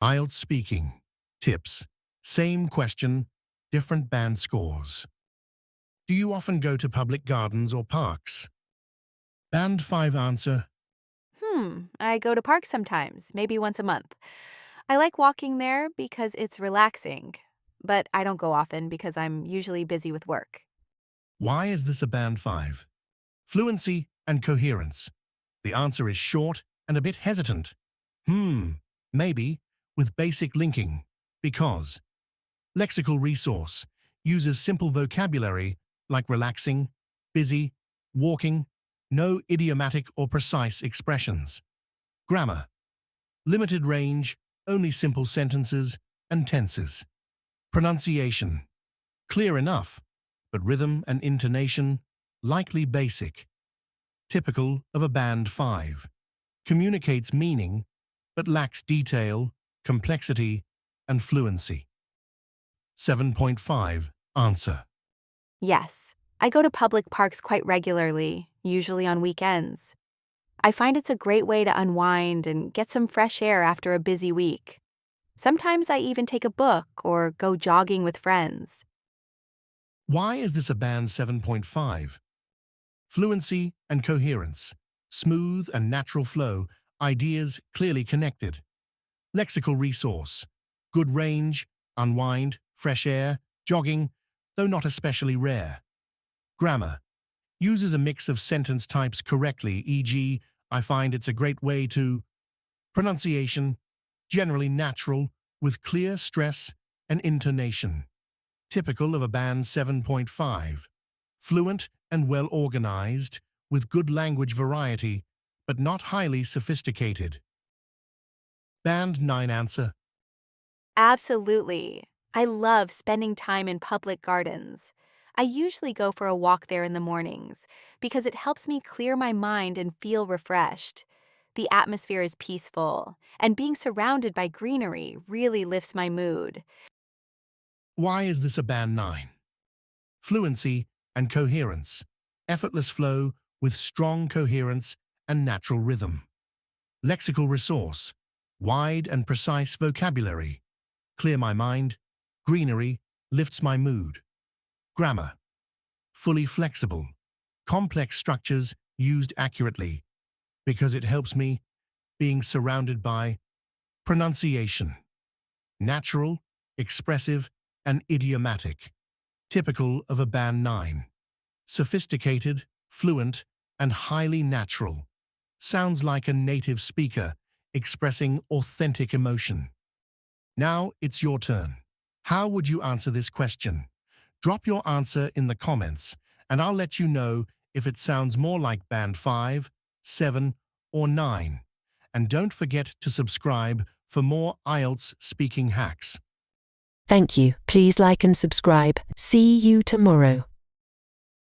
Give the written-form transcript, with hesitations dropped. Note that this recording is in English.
IELTS speaking. Tips. Same question, different band scores. Do you often go to public gardens or parks? Band 5 answer. I go to parks sometimes, maybe once a month. I like walking there because it's relaxing, but I don't go often because I'm usually busy with work. Why is this a band 5? Fluency and coherence. The answer is short and a bit hesitant. Maybe with basic linking. Because. Lexical resource uses simple vocabulary like relaxing, busy, walking, no idiomatic or precise expressions. Grammar. Limited range, only simple sentences and tenses. Pronunciation. Clear enough, but rhythm and intonation likely basic. Typical of a band 5. Communicates meaning, but lacks detail, complexity, and fluency. 7.5 answer. Yes, I go to public parks quite regularly, usually on weekends. I find it's a great way to unwind and get some fresh air after a busy week. Sometimes I even take a book or go jogging with friends. Why is this a band 7.5? Fluency and coherence. Smooth and natural flow, ideas clearly connected. Lexical resource. Good range, unwind, fresh air, jogging, though not especially rare. Grammar. Uses a mix of sentence types correctly, e.g., I find it's a great way to. Pronunciation. Generally natural, with clear stress and intonation. Typical of a band 7.5. Fluent and well-organized, with good language variety, but not highly sophisticated. Band 9 answer. Absolutely. I love spending time in public gardens. I usually go for a walk there in the mornings because it helps me clear my mind and feel refreshed. The atmosphere is peaceful, and being surrounded by greenery really lifts my mood. Why is this a band 9? Fluency and coherence. Effortless flow with strong coherence and natural rhythm. Lexical resource. Wide and precise vocabulary. Clear my mind. Greenery lifts my mood. Grammar. Fully flexible. Complex structures used accurately because it helps me being surrounded by. Pronunciation. Natural, expressive, and idiomatic. Typical of a band 9. Sophisticated, fluent, and highly natural. Sounds like a native speaker expressing authentic emotion. Now it's your turn. How would you answer this question? Drop your answer in the comments, and I'll let you know if it sounds more like band 5, 7, or 9. And don't forget to subscribe for more IELTS speaking hacks. Thank you. Please like and subscribe. See you tomorrow.